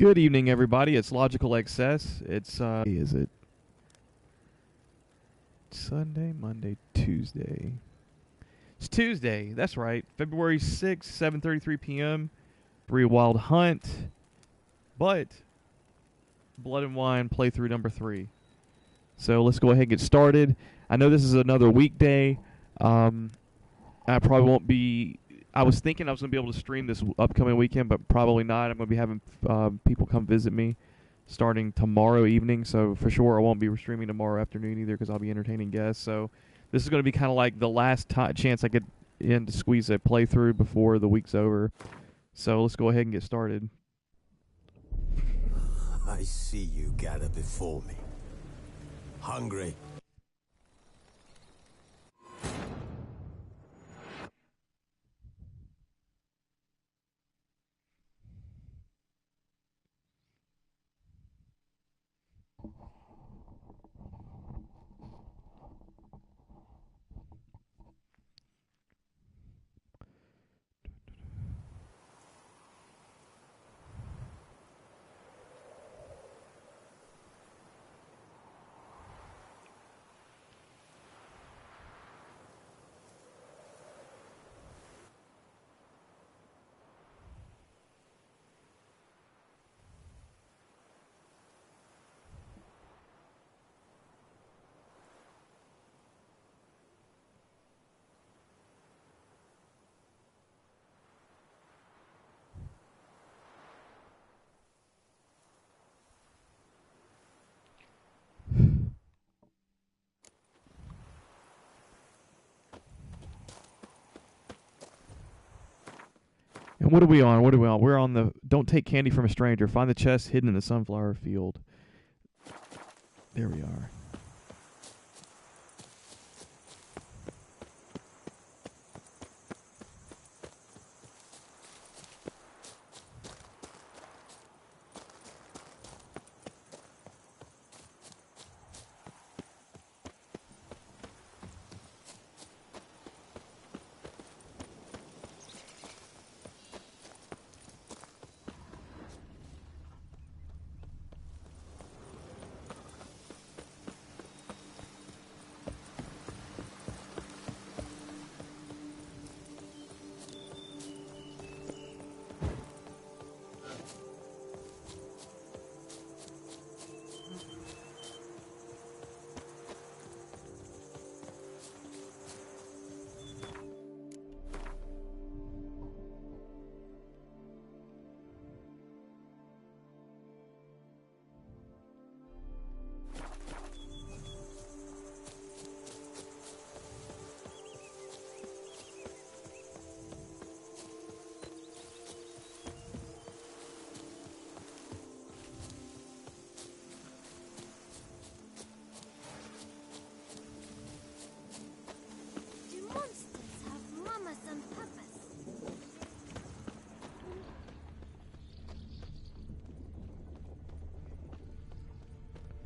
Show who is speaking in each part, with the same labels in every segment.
Speaker 1: Good evening, everybody. It's Logical Excess. It's is it Sunday, Monday, Tuesday? It's Tuesday. That's right. February 6th, 7:33 p.m. Bree Wild Hunt. But Blood and Wine playthrough number 3. So let's go ahead and get started. I know this is another weekday. I probably won't be. I was thinking I was going to be able to stream this upcoming weekend, but probably not. I'm going to be having people come visit me starting tomorrow evening. So for sure, I won't be streaming tomorrow afternoon either because I'll be entertaining guests. So this is going to be kind of like the last chance I get in to squeeze a playthrough before the week's over. So let's go ahead and get started.
Speaker 2: I see you gather before me. Hungry?
Speaker 1: And what are we on? What are we on? We're on the don't take candy from a stranger. Find the chest hidden in the sunflower field. There we are.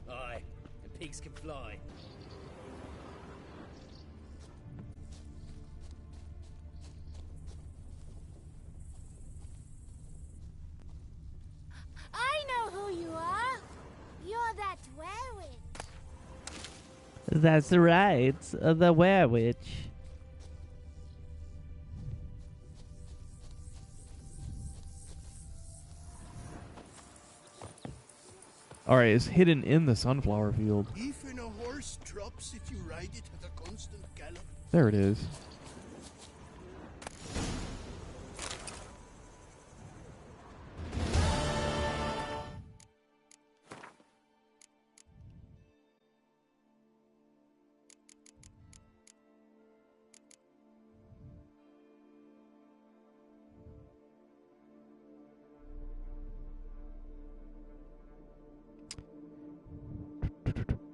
Speaker 3: Aye, and pigs can fly.
Speaker 4: I know who you are. You're that werewitch.
Speaker 5: That's right, the werewitch.
Speaker 1: All right, it's hidden in the sunflower field.
Speaker 2: Even a horse drops if you ride it at a constant gallop.
Speaker 1: There it is.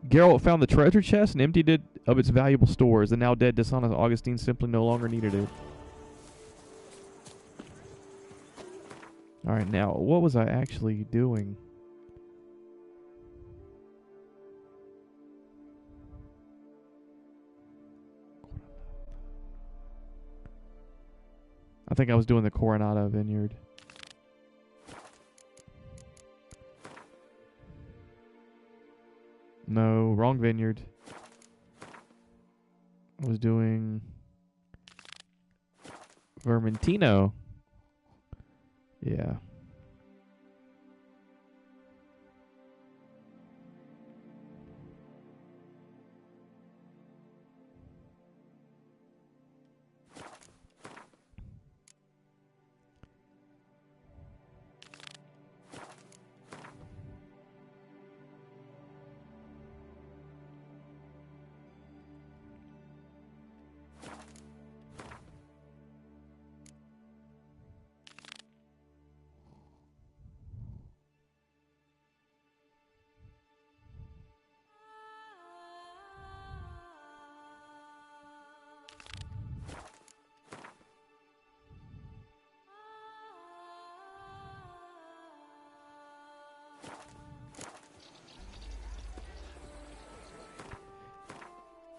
Speaker 1: Geralt found the treasure chest and emptied it of its valuable stores. The now dead dishonest Augustine simply no longer needed it. Alright, now, what was I actually doing? I think I was doing the Coronado Vineyard. No, wrong vineyard. I was doing Vermentino. Yeah.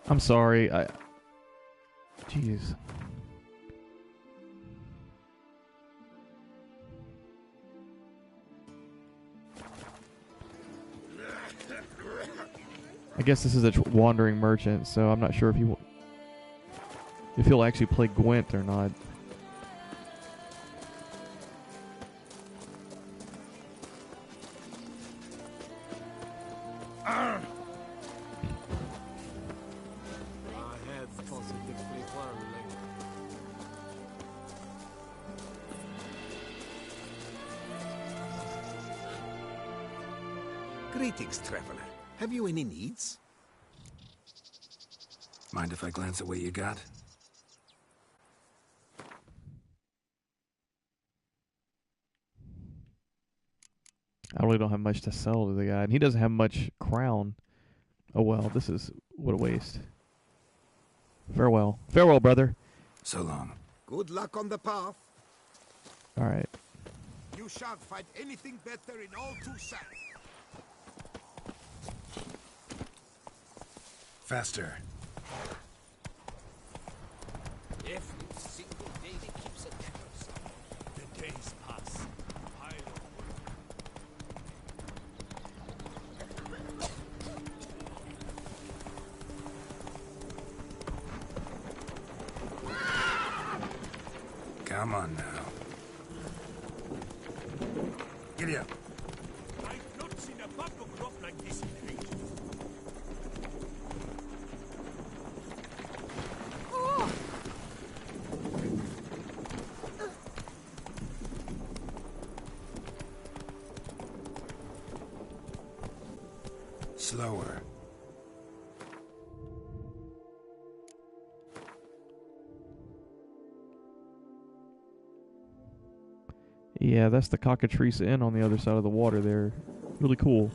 Speaker 1: I'm sorry. Jeez. I guess this is a wandering merchant, so I'm not sure if he'll actually play Gwent or not.
Speaker 2: Greetings, traveler. Have you any needs?
Speaker 6: Mind if I glance at what you got?
Speaker 1: I really don't have much to sell to the guy, and he doesn't have much crown. Oh well, this is what a waste. Farewell. Farewell, brother.
Speaker 6: So long.
Speaker 2: Good luck on the path.
Speaker 1: All right.
Speaker 2: You shan't find anything better in all Toussaint.
Speaker 6: Faster.
Speaker 3: Every single day that keeps a difference. The days pass. Pile of
Speaker 6: Come on now. Giddy up.
Speaker 3: I've not seen a bumper crop like this in ages.
Speaker 6: Slower.
Speaker 1: Yeah, that's the Cockatrice Inn on the other side of the water there. Really cool.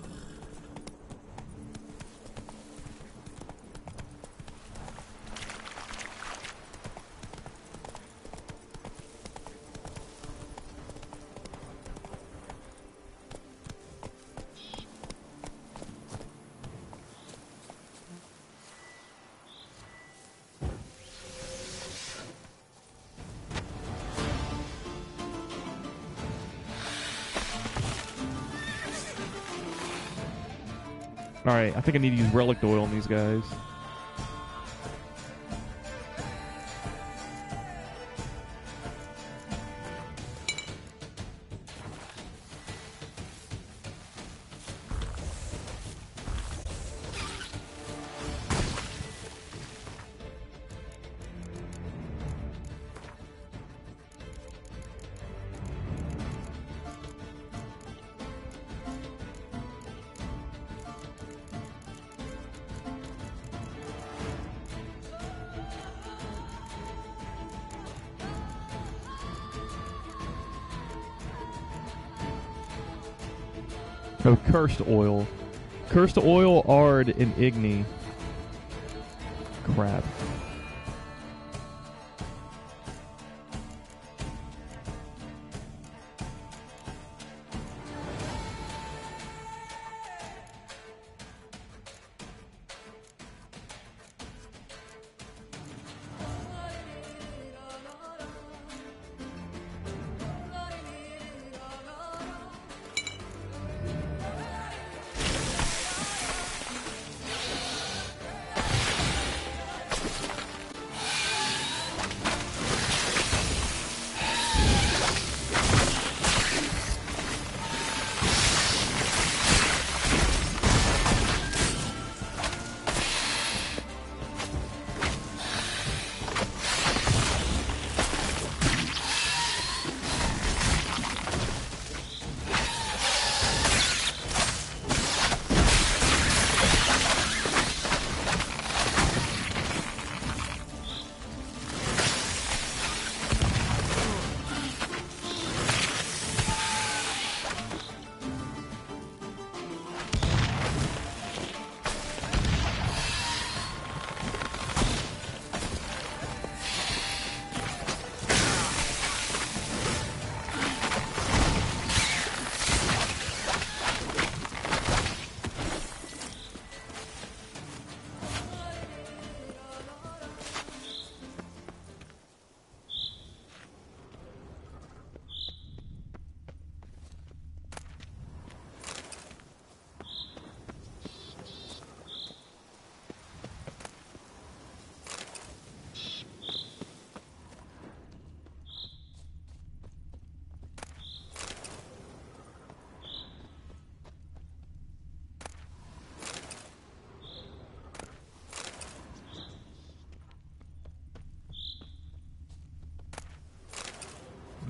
Speaker 1: Alright, I think I need to use relic oil on these guys. Oh, cursed oil. Cursed oil, Ard, and Igni. Crap.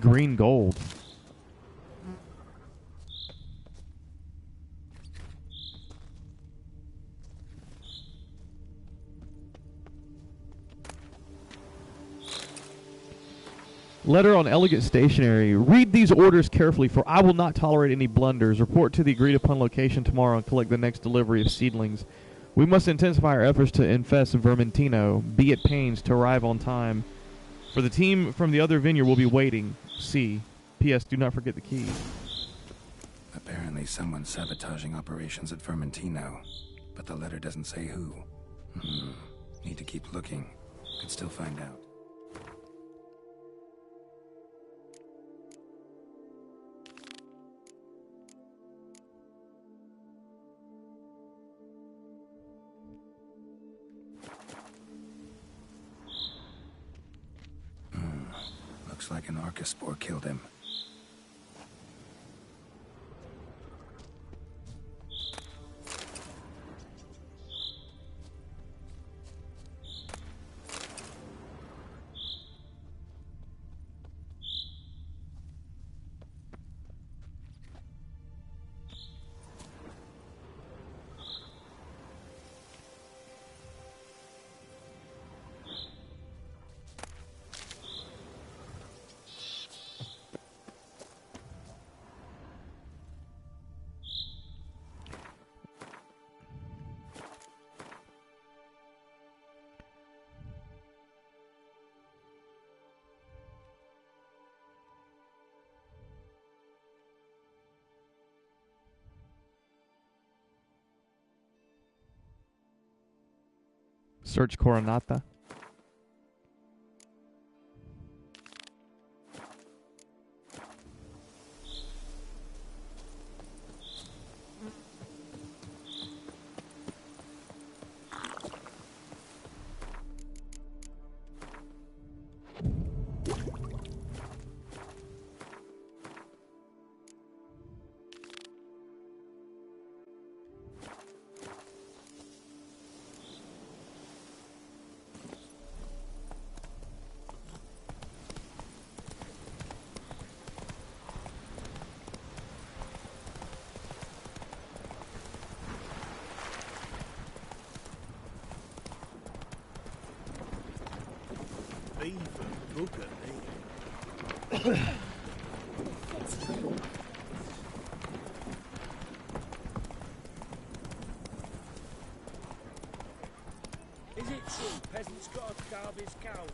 Speaker 1: Green gold. Letter on elegant stationery. Read these orders carefully, for I will not tolerate any blunders. Report to the agreed upon location tomorrow and collect the next delivery of seedlings. We must intensify our efforts to infest Vermentino. Be at pains to arrive on time. For the team from the other vineyard will be waiting. C. P.S. Do not forget the key.
Speaker 6: Apparently someone's sabotaging operations at Vermentino, but the letter doesn't say who. Need to keep looking. Could still find out. Looks like an Archospore killed him.
Speaker 1: Search Coronata.
Speaker 3: Look at me. Is it true peasants got to carve his cows?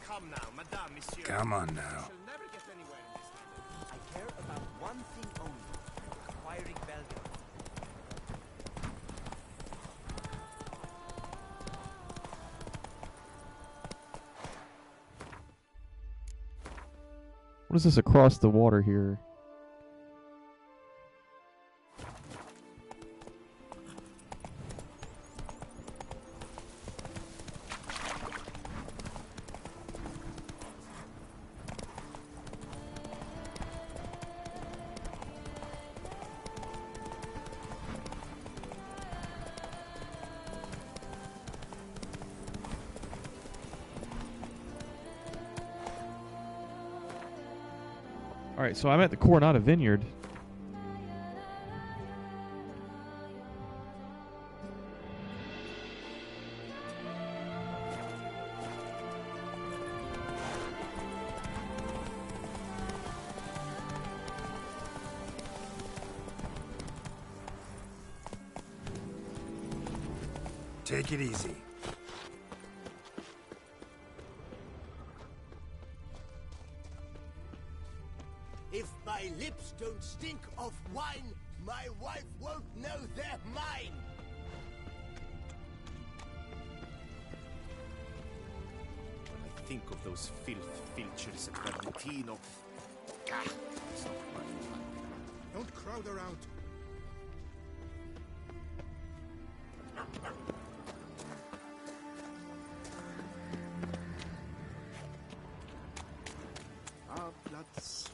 Speaker 3: Come now, madame, monsieur.
Speaker 6: Come on
Speaker 3: You
Speaker 6: now.
Speaker 3: shall never get anywhere in this matter.
Speaker 7: I care about one thing only, acquiring Belgrade.
Speaker 1: What is this across the water here? Alright, so I'm at the Coronata Vineyard.
Speaker 6: Take it easy.
Speaker 2: If my lips don't stink of wine, my wife won't know they're mine.
Speaker 3: When I think of those filchers at Vermentino. It's not my fault.
Speaker 6: Don't crowd around.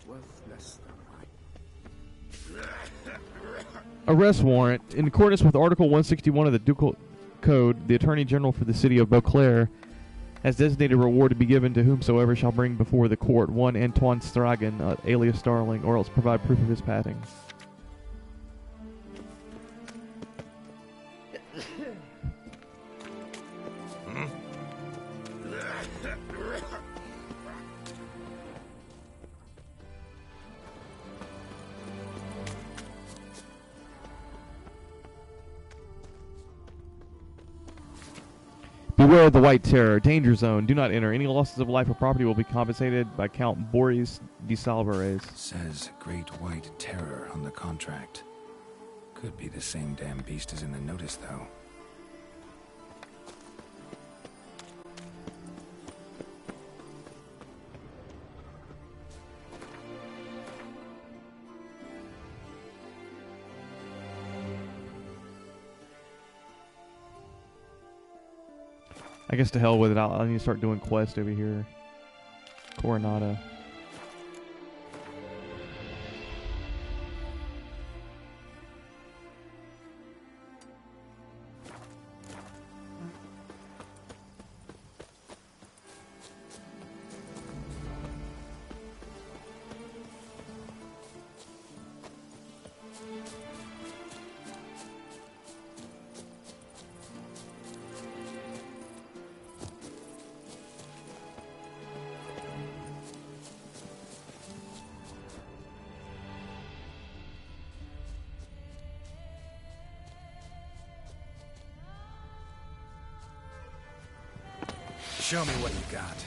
Speaker 2: worth less than
Speaker 1: Arrest warrant. In accordance with Article 161 of the Ducal Code, the Attorney General for the City of Beauclair has designated reward to be given to whomsoever shall bring before the court one Antoine Stragan, alias Starling, or else provide proof of his passing. Beware of the White Terror. Danger zone. Do not enter. Any losses of life or property will be compensated by Count Boris de Salvarez.
Speaker 6: Says Great White Terror on the contract. Could be the same damn beast as in the notice, though.
Speaker 1: I guess to hell with it. I need to start doing quests over here. Coronata.
Speaker 6: Show me what you got.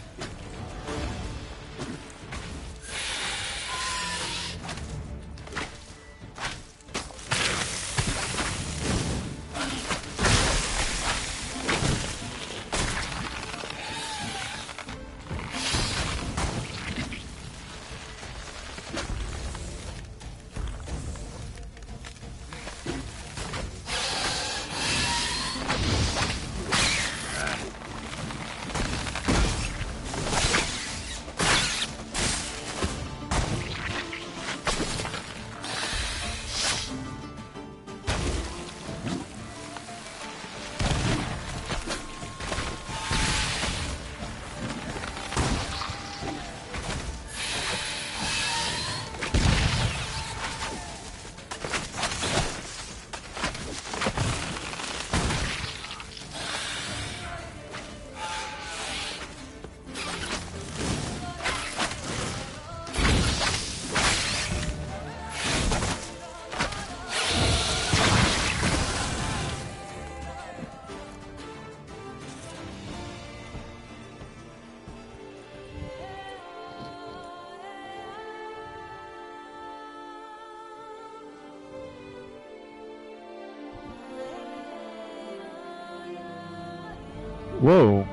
Speaker 6: Whoa.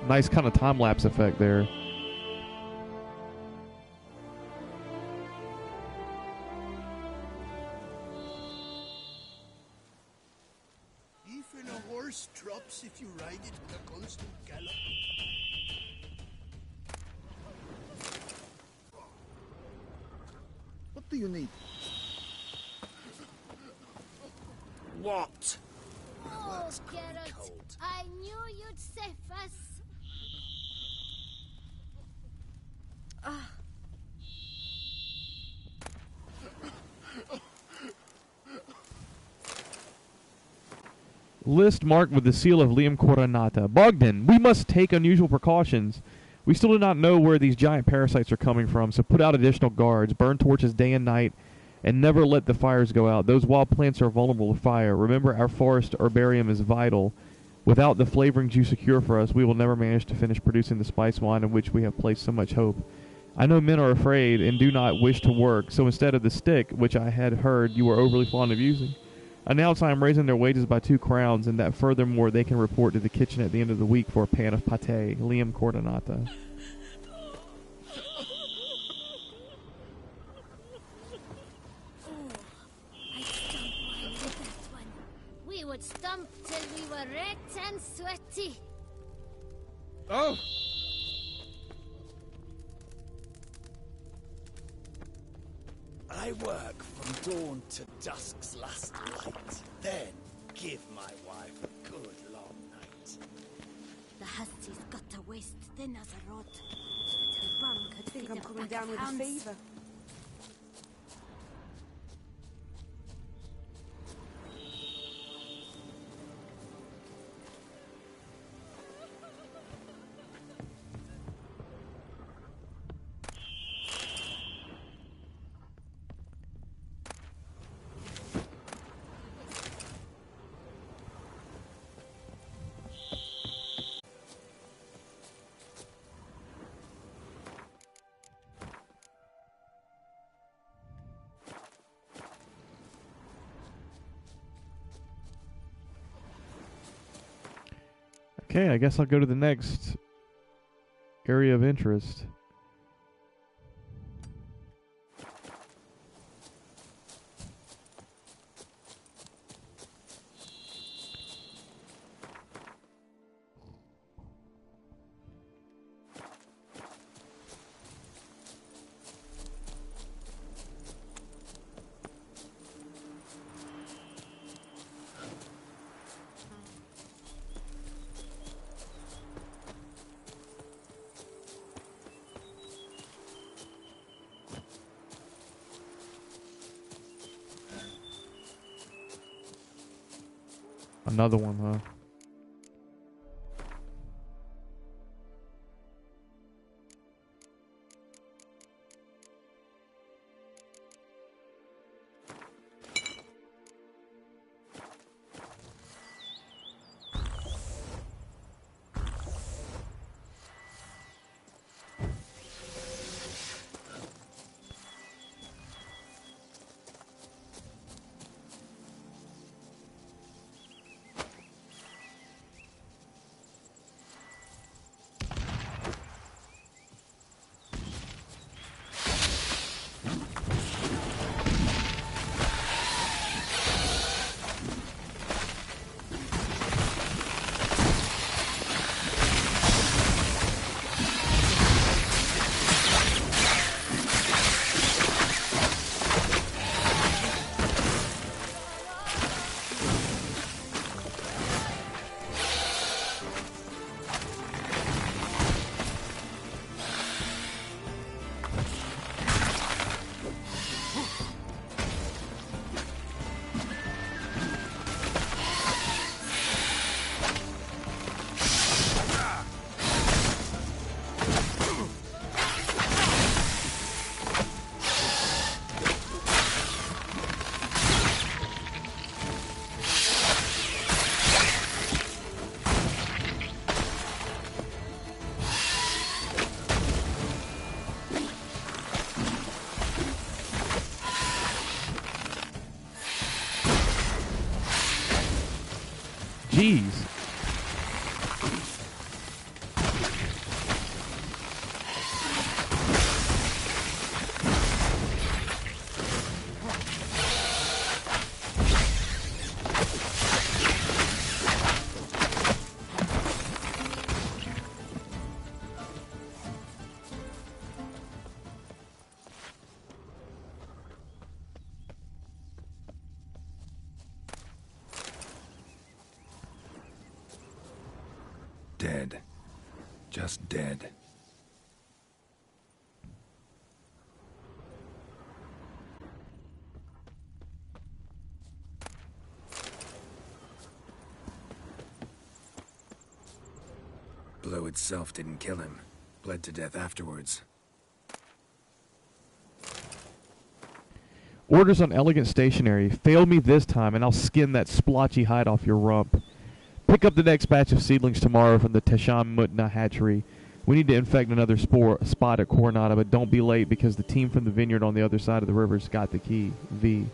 Speaker 6: Nice kind of time-lapse effect there.
Speaker 2: Even a horse drops if you ride it with a constant gallop.
Speaker 8: What do you need?
Speaker 3: What?
Speaker 4: Oh, Geralt, I knew you'd save us.
Speaker 1: List marked with the seal of Liam Coronata. Bogdan, we must take unusual precautions. We still do not know where these giant parasites are coming from, so put out additional guards, burn torches day and night, and never let the fires go out. Those wild plants are vulnerable to fire. Remember, our forest herbarium is vital. Without the flavorings you secure for us, we will never manage to finish producing the spice wine in which we have placed so much hope. I know men are afraid and do not wish to work, so instead of the stick, which I had heard you were overly fond of using, announce I am raising their wages by 2 crowns, and that furthermore they can report to the kitchen at the end of the week for a pan of pâté. Liam Coronata.
Speaker 4: We would stomp till we were red and sweaty.
Speaker 8: Oh!
Speaker 3: I work from dawn to dusk's last light. Then give my wife a good long night.
Speaker 4: The hussies got to waste thin as a rod. The bum could
Speaker 8: Think
Speaker 4: feed
Speaker 8: I'm
Speaker 4: a
Speaker 8: coming
Speaker 4: pack
Speaker 8: down
Speaker 4: of
Speaker 8: with a
Speaker 4: hounds.
Speaker 8: fever.
Speaker 1: Okay, I guess I'll go to the next area of interest. Another one, huh? Jeez.
Speaker 6: Dead. Just dead. Blow itself didn't kill him. Bled to death afterwards.
Speaker 1: Orders on elegant stationery. Fail me this time, and I'll skin that splotchy hide off your rump. Pick up the next batch of seedlings tomorrow from the Tesham Mutna hatchery. We need to infect another spot at Coronata, but don't be late because the team from the vineyard on the other side of the river's got the key. V.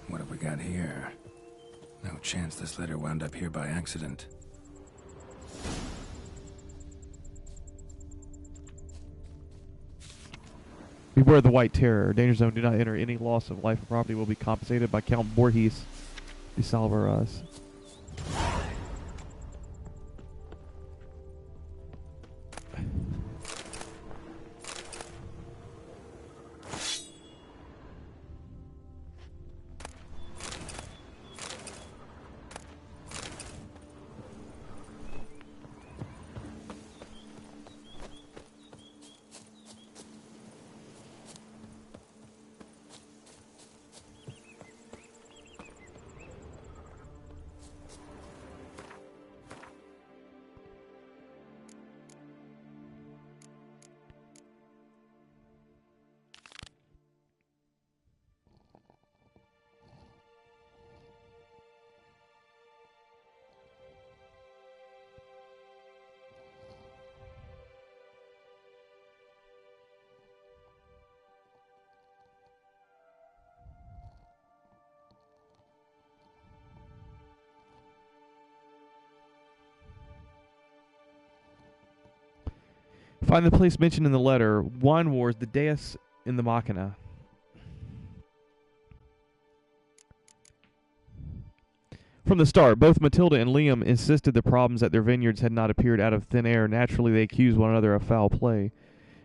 Speaker 6: What have we got here? No chance this letter wound up here by accident.
Speaker 1: Beware the White Terror. Danger zone. Do not enter. Any loss of life or property will be compensated by Count Borges de Salvaras. Find the place mentioned in the letter. Wine Wars, the Deus in the Machina. From the start, both Matilda and Liam insisted the problems at their vineyards had not appeared out of thin air. Naturally, they accused one another of foul play.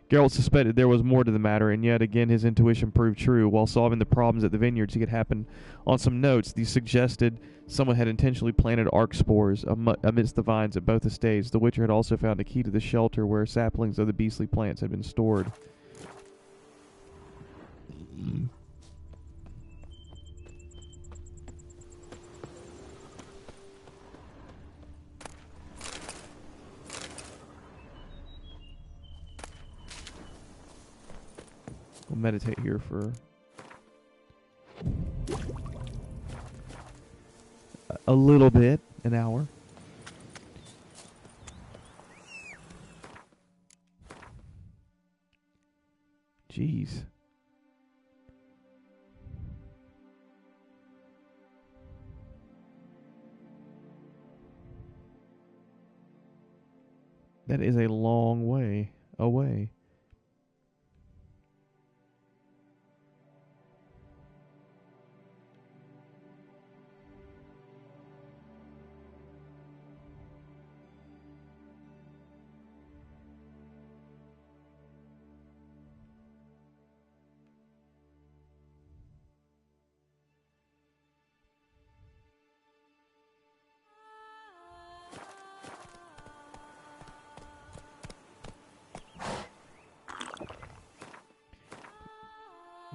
Speaker 1: Geralt suspected there was more to the matter, and yet again his intuition proved true. While solving the problems at the vineyards, he could happen on some notes. These suggested someone had intentionally planted arc spores amidst the vines at both estates. The Witcher had also found a key to the shelter where saplings of the beastly plants had been stored. We'll meditate here for a little bit, an hour. Jeez. That is a long way away.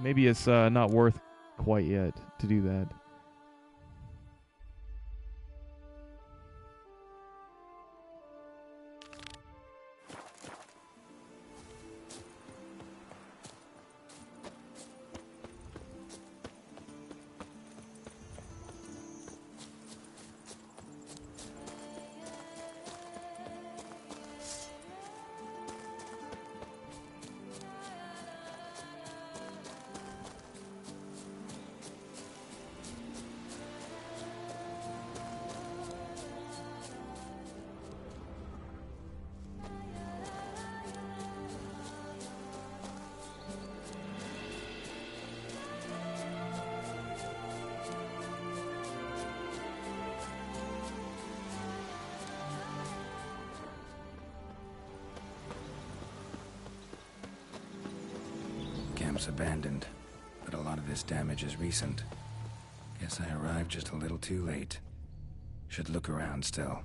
Speaker 1: Maybe it's not worth quite yet to do that.
Speaker 6: Camp's abandoned, but a lot of this damage is recent. Guess I arrived just a little too late. Should look around still.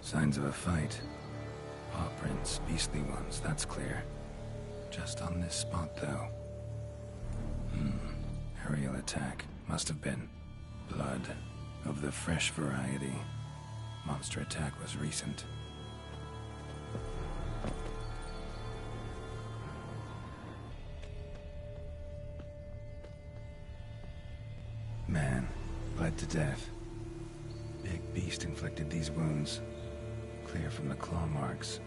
Speaker 6: Signs of a fight. Paw prints, beastly ones, that's clear. Just on this spot, though. Aerial attack. Must have been. Blood. Of the fresh variety. Monster attack was recent. Man. Bled to death. Big beast inflicted these wounds. Clear from the claw marks.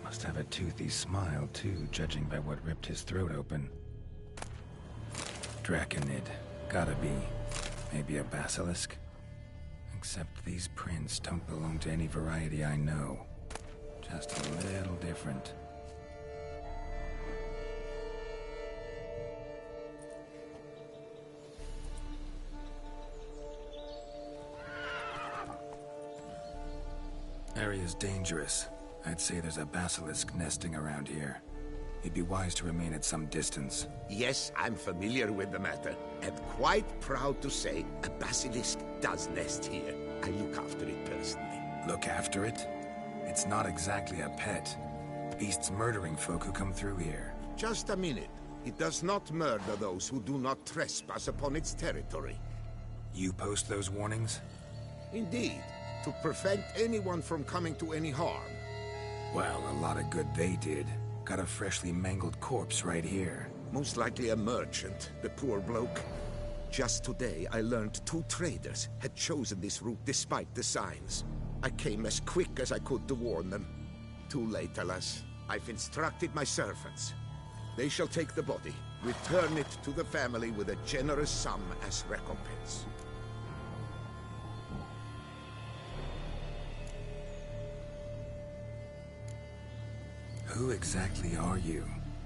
Speaker 6: Must have a toothy smile, too, judging by what ripped his throat open. Draconid. Gotta be. Maybe a basilisk? Except these prints don't belong to any variety I know. Just a little different. Area's dangerous. I'd say there's a basilisk nesting around here. It'd be wise to remain at some distance.
Speaker 2: Yes, I'm familiar with the matter, and quite proud to say a basilisk does nest here. I look after it personally.
Speaker 6: Look after it? It's not exactly a pet. Beasts murdering folk who come through here.
Speaker 2: Just a minute. It does not murder those who do not trespass upon its territory.
Speaker 6: You post those warnings?
Speaker 2: Indeed, to prevent anyone from coming to any harm.
Speaker 6: Well, a lot of good they did. Got a freshly mangled corpse right here.
Speaker 2: Most likely a merchant, the poor bloke. Just today, I learned 2 traders had chosen this route despite the signs. I came as quick as I could to warn them. Too late, alas. I've instructed my servants. They shall take the body, return it to the family with a generous sum as recompense.
Speaker 6: Who exactly are you?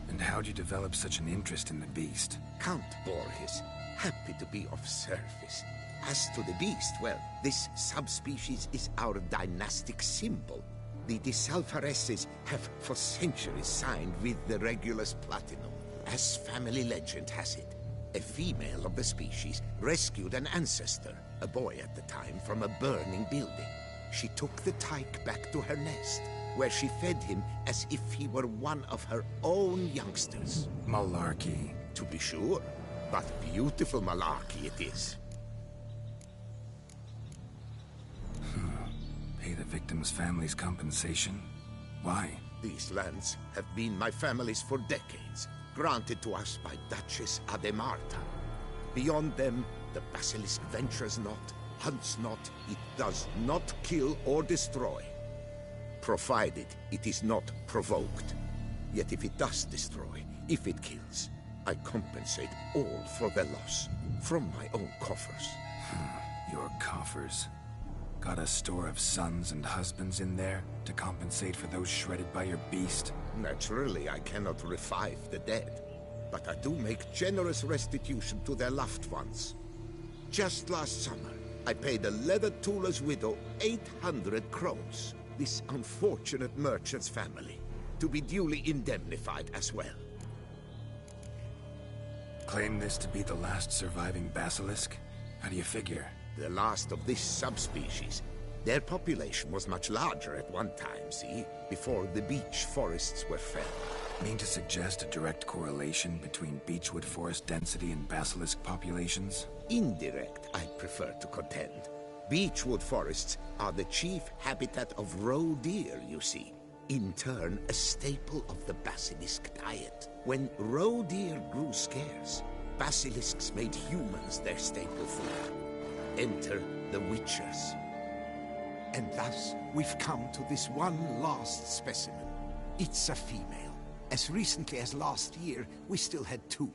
Speaker 6: And how'd you develop such an interest in the beast?
Speaker 2: Count Borges, happy to be of service. As to the beast, well, this subspecies is our dynastic symbol. The Disalfareses have for centuries signed with the Regulus Platinum. As family legend has it, a female of the species rescued an ancestor, a boy at the time, from a burning building. She took the tyke back to her nest, where she fed him as if he were one of her own youngsters.
Speaker 6: Malarkey.
Speaker 2: To be sure, but beautiful malarkey it is.
Speaker 6: Pay the victim's family's compensation? Why?
Speaker 2: These lands have been my family's for decades, granted to us by Duchess Ademarta. Beyond them, the basilisk ventures not, hunts not, it does not kill or destroy. Provided it is not provoked. Yet if it does destroy, if it kills, I compensate all for the loss, from my own coffers.
Speaker 6: Your coffers. Got a store of sons and husbands in there to compensate for those shredded by your beast?
Speaker 2: Naturally, I cannot revive the dead, but I do make generous restitution to their loved ones. Just last summer, I paid a leather tooler's widow 800 crowns, this unfortunate merchant's family, to be duly indemnified as well.
Speaker 6: Claim this to be the last surviving basilisk? How do you figure?
Speaker 2: The last of this subspecies. Their population was much larger at one time, see? Before the beech forests were felled.
Speaker 6: Mean to suggest a direct correlation between beechwood forest density and basilisk populations?
Speaker 2: Indirect, I prefer to contend. Beechwood forests are the chief habitat of roe deer, you see. In turn, a staple of the basilisk diet. When roe deer grew scarce, basilisks made humans their staple food. Enter the Witchers. And thus, we've come to this one last specimen. It's a female. As recently as last year, we still had 2.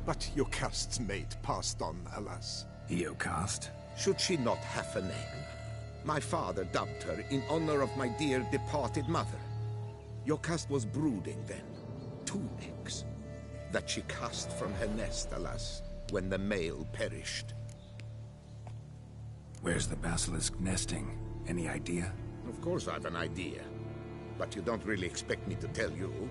Speaker 2: But Jocast's mate passed on, alas.
Speaker 6: Eocast?
Speaker 2: Should she not have a name? My father dubbed her in honor of my dear departed mother. Jocast was brooding then. 2 eggs. That she cast from her nest, alas, when the male perished.
Speaker 6: Where's the basilisk nesting? Any idea?
Speaker 2: Of course I've an idea. But you don't really expect me to tell you.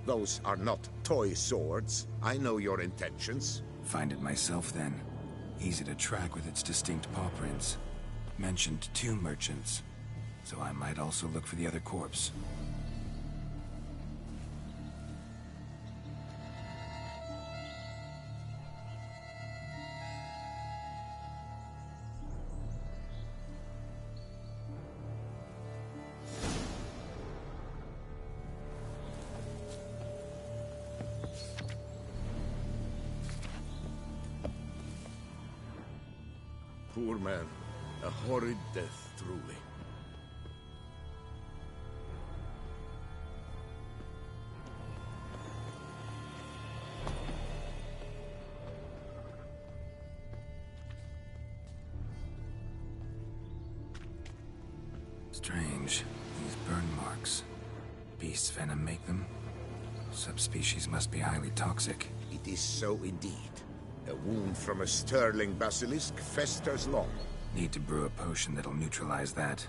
Speaker 2: Those are not toy swords. I know your intentions.
Speaker 6: Find it myself then. Easy to track with its distinct paw prints. Mentioned 2 merchants, so I might also look for the other corpse.
Speaker 2: Poor man. A horrid death, truly.
Speaker 6: Strange. These burn marks. Beast's venom make them? Subspecies must be highly toxic.
Speaker 2: It is so indeed. A wound from a sterling basilisk festers long.
Speaker 6: Need to brew a potion that'll neutralize that.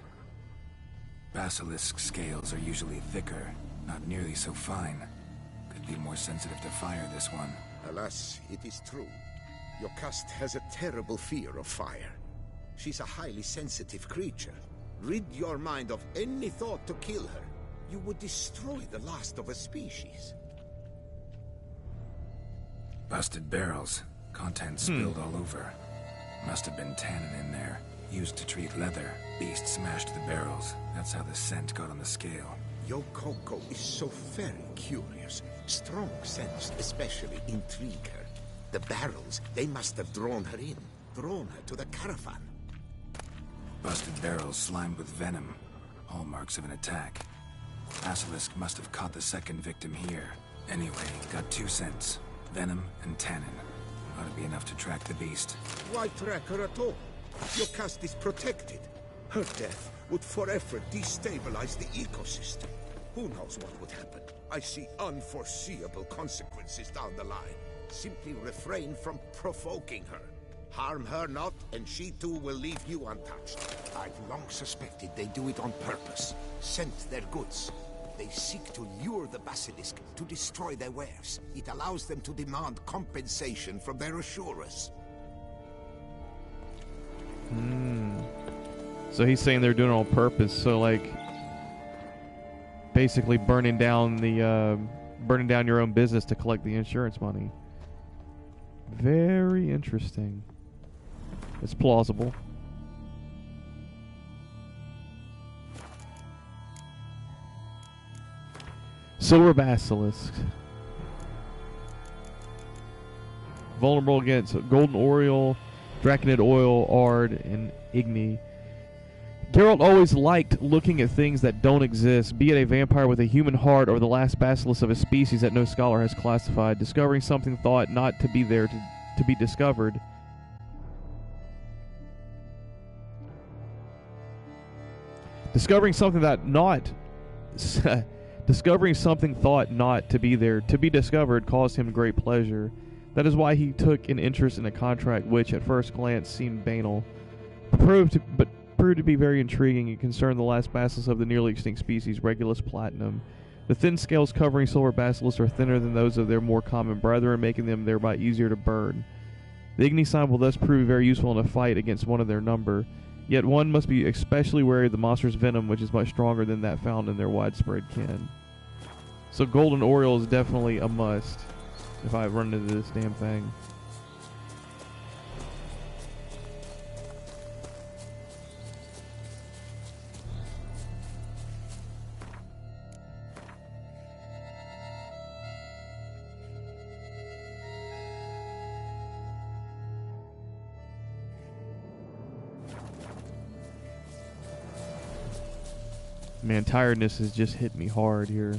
Speaker 6: Basilisk scales are usually thicker, not nearly so fine. Could be more sensitive to fire, this one.
Speaker 2: Alas, it is true. Jocast has a terrible fear of fire. She's a highly sensitive creature. Rid your mind of any thought to kill her. You would destroy the last of a species.
Speaker 6: Busted barrels. Contents spilled all over. Must have been tannin in there. Used to treat leather. Beast smashed the barrels. That's how the scent got on the scale.
Speaker 2: Yokoko is so very curious. Strong scents especially intrigue her. The barrels, they must have drawn her in. Drawn her to the caravan.
Speaker 6: Busted barrels slimed with venom. Hallmarks of an attack. Basilisk must have caught the second victim here. Anyway, got 2 scents. Venom and tannin. Ought to be enough to track the beast.
Speaker 2: Why track her at all? Your caste is protected. Her death would forever destabilize the ecosystem. Who knows what would happen? I see unforeseeable consequences down the line. Simply refrain from provoking her. Harm her not, and she too will leave you untouched. I've long suspected they do it on purpose. Scent their goods. They seek to lure the basilisk to destroy their wares. It allows them to demand compensation from their assurers.
Speaker 1: So he's saying they're doing it on purpose. So like, basically burning down your own business to collect the insurance money. Very interesting. It's plausible. Silver Basilisk. Vulnerable against Golden Oriole, Draconid Oil, Ard, and Igni. Geralt always liked looking at things that don't exist, be it a vampire with a human heart or the last basilisk of a species that no scholar has classified. Discovering something thought not to be there to be discovered. Discovering something thought not to be there to be discovered caused him great pleasure. That is why he took an interest in a contract which, at first glance, seemed banal, proved to be very intriguing and concerned the last basilisk of the nearly extinct species, Regulus platinum. The thin scales covering silver basilisks are thinner than those of their more common brethren, making them thereby easier to burn. The Igni sign will thus prove very useful in a fight against one of their number. Yet one must be especially wary of the monster's venom, which is much stronger than that found in their widespread kin. So Golden Oriole is definitely a must if I run into this damn thing. Man, tiredness has just hit me hard here.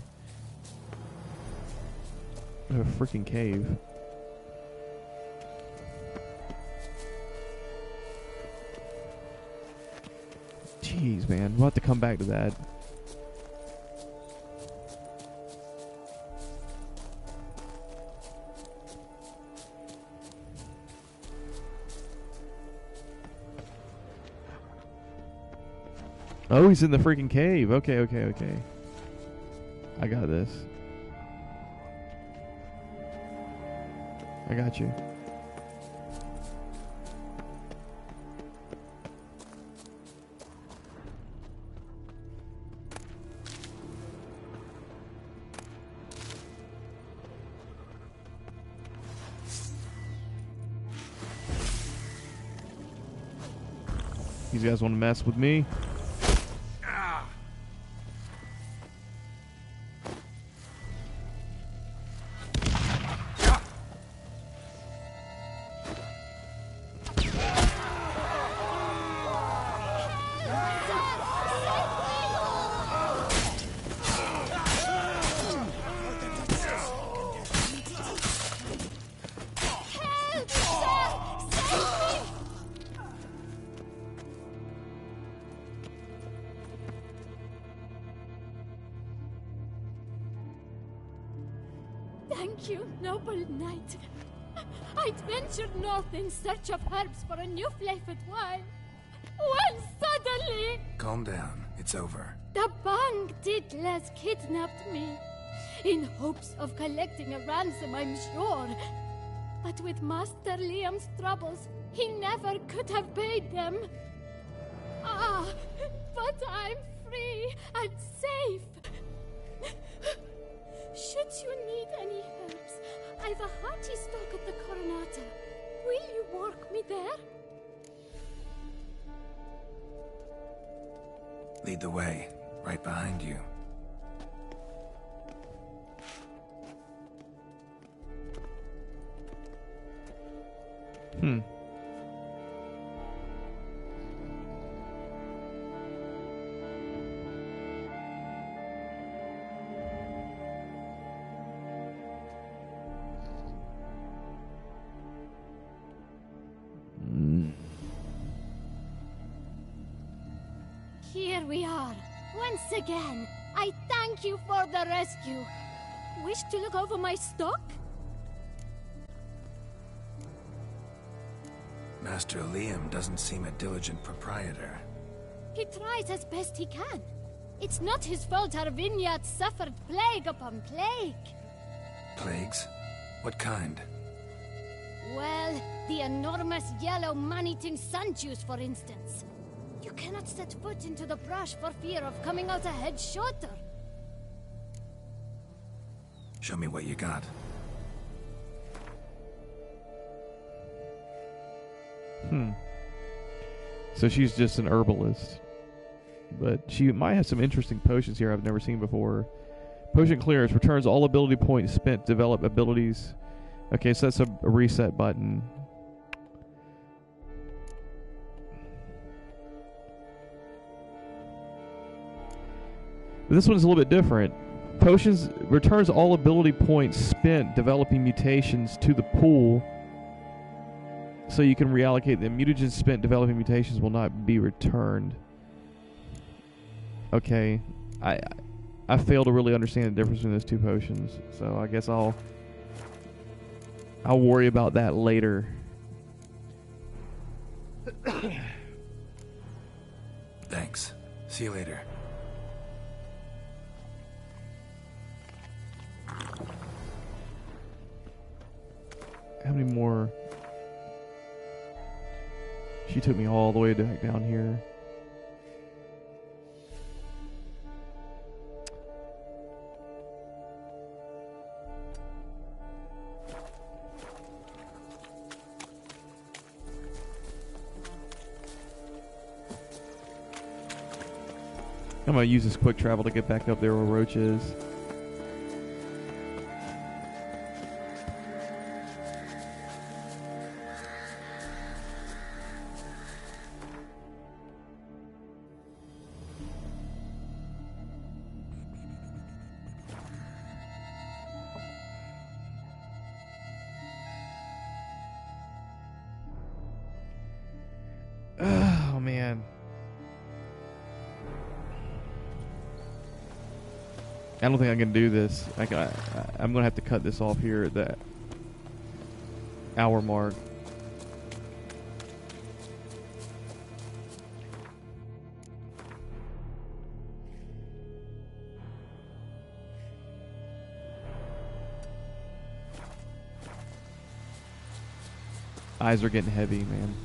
Speaker 1: A freaking cave. Jeez, man. We'll have to come back to that. Oh, he's in the freaking cave. Okay. I got this. I got you. These guys want to mess with me?
Speaker 8: Thank you, noble knight. I'd ventured north in search of herbs for a new flavored wine. When suddenly...
Speaker 6: Calm down. It's over.
Speaker 8: The Bang Diddlers kidnapped me. In hopes of collecting a ransom, I'm sure. But with Master Liam's troubles, he never could have paid them. Ah, but I'm free and safe. Should you need any herbs, I've a hearty stock at work me there?
Speaker 6: Lead the way, right behind you.
Speaker 1: Hmm.
Speaker 8: Here we are. Once again, I thank you for the rescue. Wish to look over my stock?
Speaker 6: Master Liam doesn't seem a diligent proprietor.
Speaker 8: He tries as best he can. It's not his fault our vineyard suffered plague upon plague.
Speaker 6: Plagues? What kind?
Speaker 8: Well, the enormous yellow man-eating sun juice, for instance. You cannot set foot into the brush for fear of coming out ahead shorter.
Speaker 6: Show me what you got.
Speaker 1: So she's just an herbalist. But she might have some interesting potions here I've never seen before. Potion clearance returns all ability points spent to develop abilities. Okay, so that's a reset button. This one's a little bit different. Potions returns all ability points spent developing mutations to the pool, so you can reallocate them. Mutagens spent developing mutations will not be returned. Okay, I fail to really understand the difference between those two potions, so I guess I'll worry about that later.
Speaker 6: Thanks. See you later.
Speaker 1: How many more? She took me all the way back down here. I'm gonna use this quick travel to get back up there where Roach is. Oh man. I don't think I can do this. I'm gonna have to cut this off here at that hour mark. Eyes are getting heavy, man.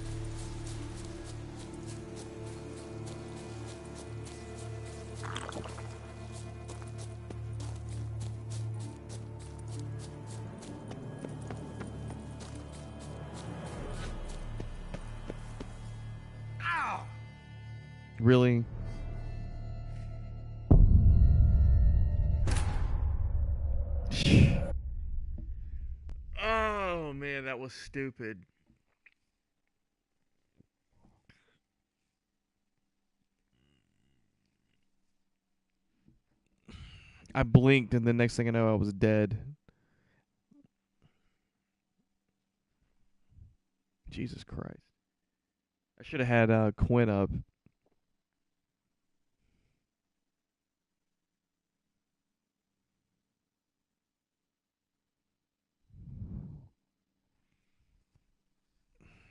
Speaker 1: Really? Oh man, that was stupid. I blinked and the next thing I know I was dead. Jesus Christ. I should have had Quinn up.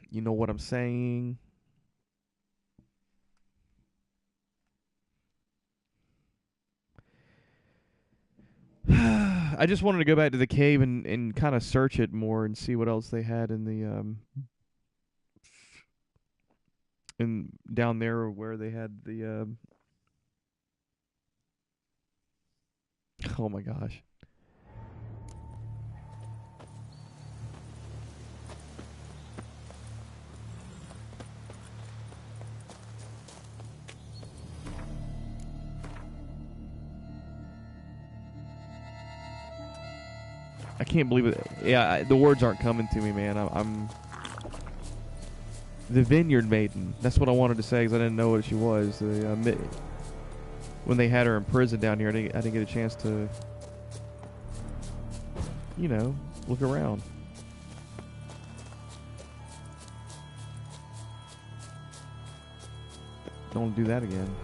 Speaker 1: You know what I'm saying? I just wanted to go back to the cave and kind of search it more and see what else they had in the in down there where they had the oh my gosh. I can't believe it. Yeah, the words aren't coming to me, man. I'm the Vineyard Maiden. That's what I wanted to say because I didn't know what she was. When they had her in prison down here, I didn't get a chance to, you know, look around. Don't want to do that again.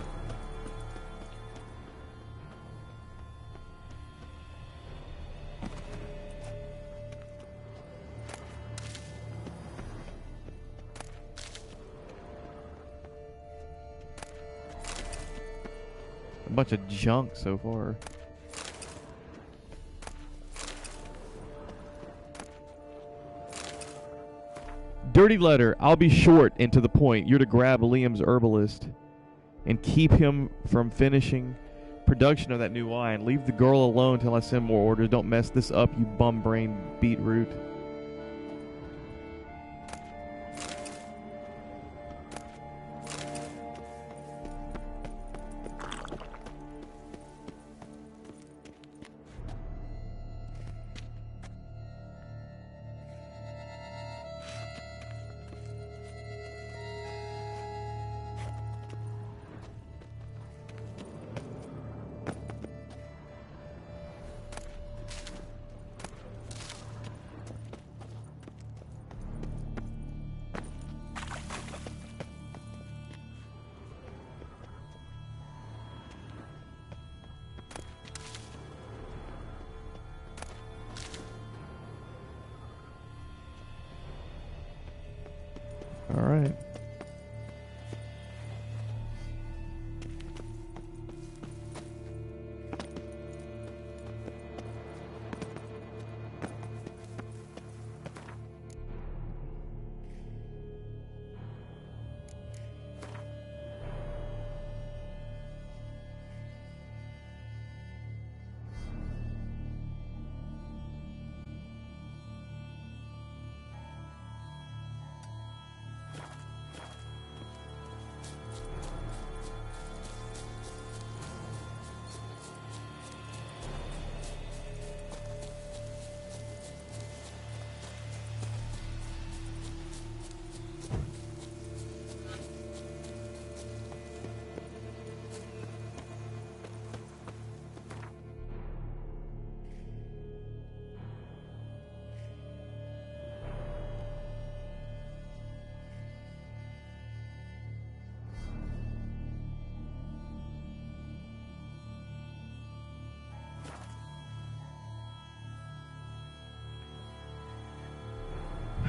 Speaker 1: A bunch of junk so far. Dirty letter. I'll be short and to the point. You're to grab Liam's herbalist and keep him from finishing production of that new wine. Leave the girl alone till I send more orders. Don't mess this up, you bum-brained beetroot. All right.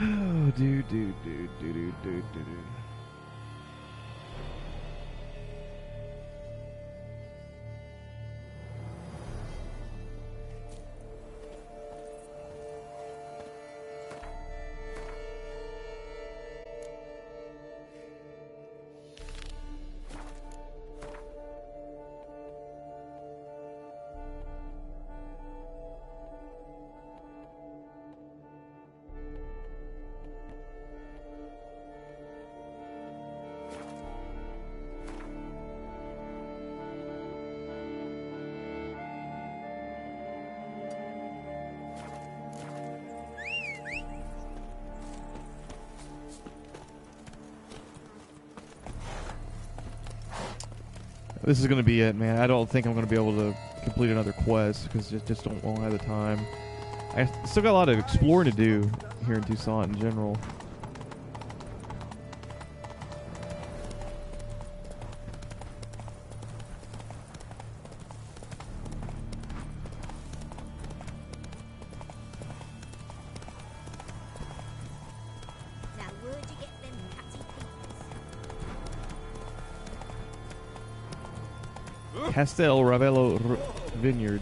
Speaker 1: Oh, dude. This is going to be it, man. I don't think I'm going to be able to complete another quest because just won't have the time. I still got a lot of exploring to do here in Toussaint in general.
Speaker 4: Now, where'd you get them catty peeps?
Speaker 1: Castel Ravello Vineyard.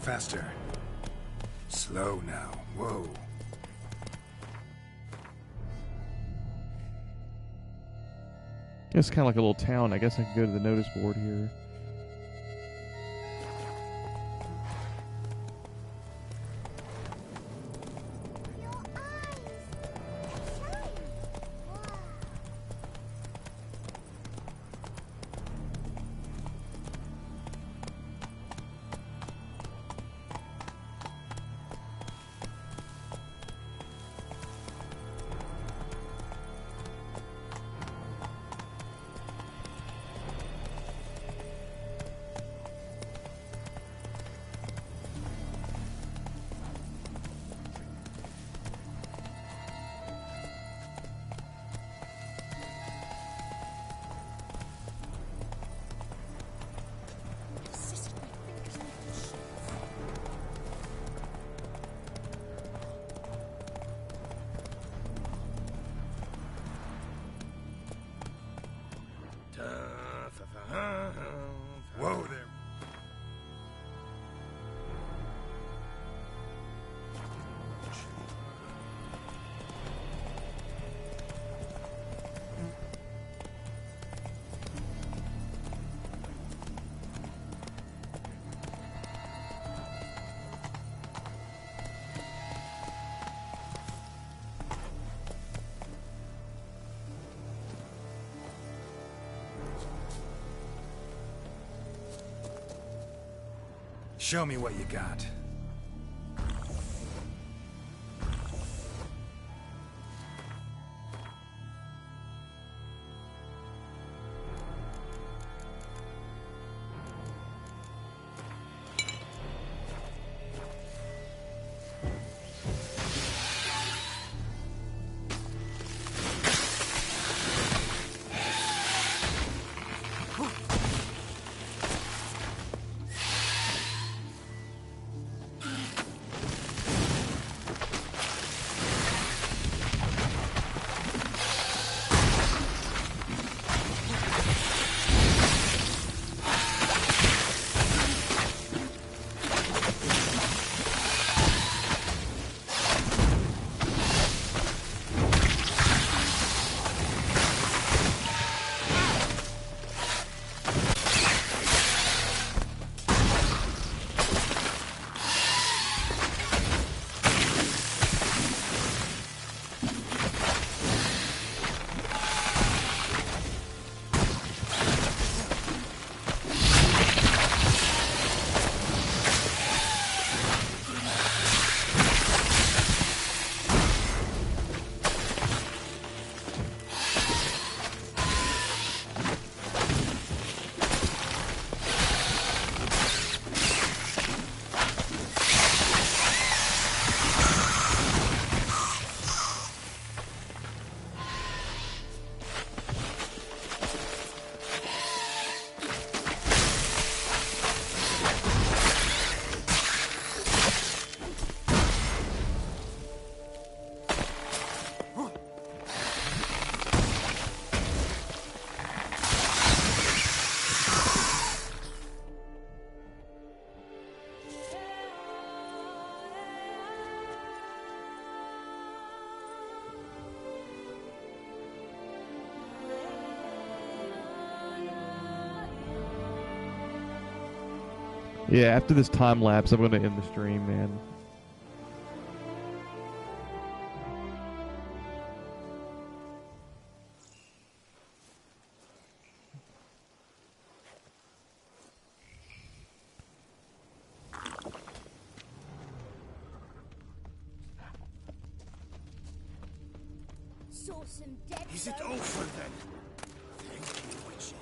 Speaker 6: Faster. Slow now. Whoa.
Speaker 1: It's kind of like a little town. I guess I can go to the notice board here.
Speaker 6: Show me what you got.
Speaker 1: Yeah, after this time lapse, I'm going to end the stream, man.
Speaker 4: Saw some dead
Speaker 3: Is it
Speaker 4: folk.
Speaker 3: over then? Thank you, witches.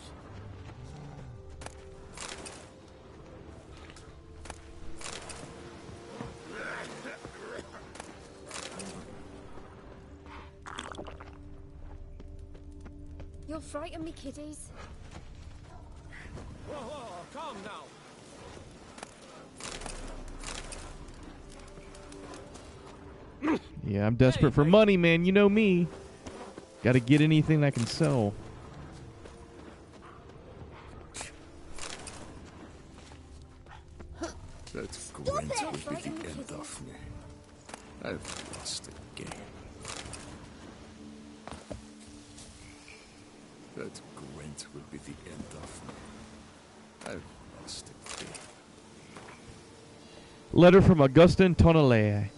Speaker 8: You'll frighten me, kiddies.
Speaker 3: Whoa, calm now.
Speaker 1: Yeah, I'm desperate for money, man. You know me. Got to get anything I can sell.
Speaker 2: That Gwent will be the end of me. I've lost the game. That Gwent will be the end of me. I've lost the game.
Speaker 1: Letter from Augustin Tonale.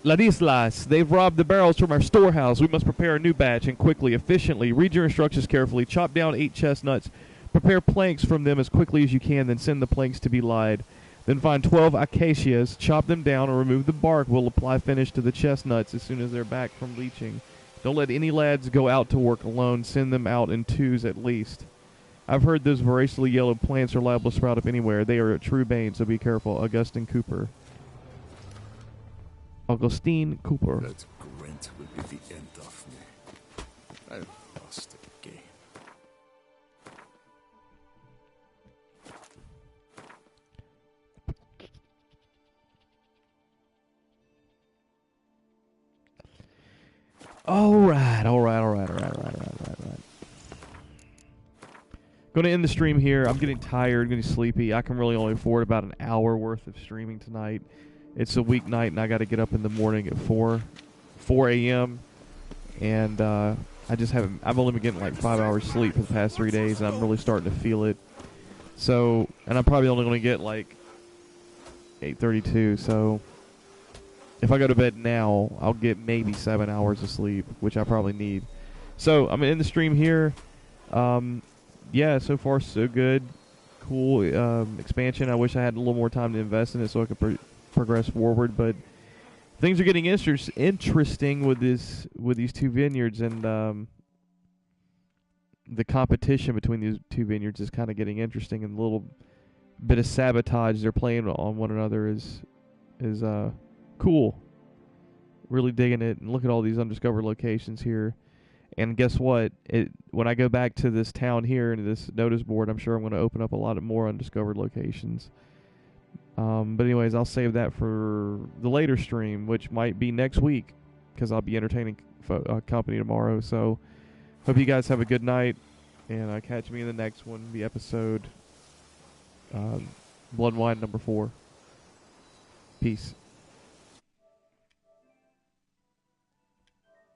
Speaker 1: Ladislas, they've robbed the barrels from our storehouse. We must prepare a new batch and quickly, efficiently. Read your instructions carefully. Chop down 8 chestnuts. Prepare planks from them as quickly as you can, then send the planks to be lied. Then find 12 acacias, chop them down, and remove the bark. We'll apply finish to the chestnuts as soon as they're back from bleaching. Don't let any lads go out to work alone. Send them out in 2s at least. I've heard those voraciously yellow plants are liable to sprout up anywhere. They are a true bane, so be careful. Augustine Cooper. Augustine Cooper.
Speaker 2: That Gwent will be the end of me. I've lost the game.
Speaker 1: All right. Going to end the stream here. I'm getting tired, getting sleepy. I can really only afford about an hour worth of streaming tonight. It's a weeknight, and I got to get up in the morning at 4 a.m. And I just haven't. I've only been getting like 5 hours sleep for the past 3 days, and I'm really starting to feel it. So, and I'm probably only going to get like 8:32. So, if I go to bed now, I'll get maybe 7 hours of sleep, which I probably need. So, I'm in the stream here. Yeah, so far so good. cool expansion. I wish I had a little more time to invest in it so I could progress forward. But things are getting interesting with these two vineyards, and the competition between these two vineyards is kind of getting interesting, and a little bit of sabotage they're playing on one another is cool. Really digging it, and look at all these undiscovered locations here. And guess what? When I go back to this town here and this notice board, I'm sure I'm going to open up a lot of more undiscovered locations. But anyways, I'll save that for the later stream, which might be next week, because I'll be entertaining company tomorrow. So hope you guys have a good night, and catch me in the next one, the episode Blood and Wine number 4. Peace.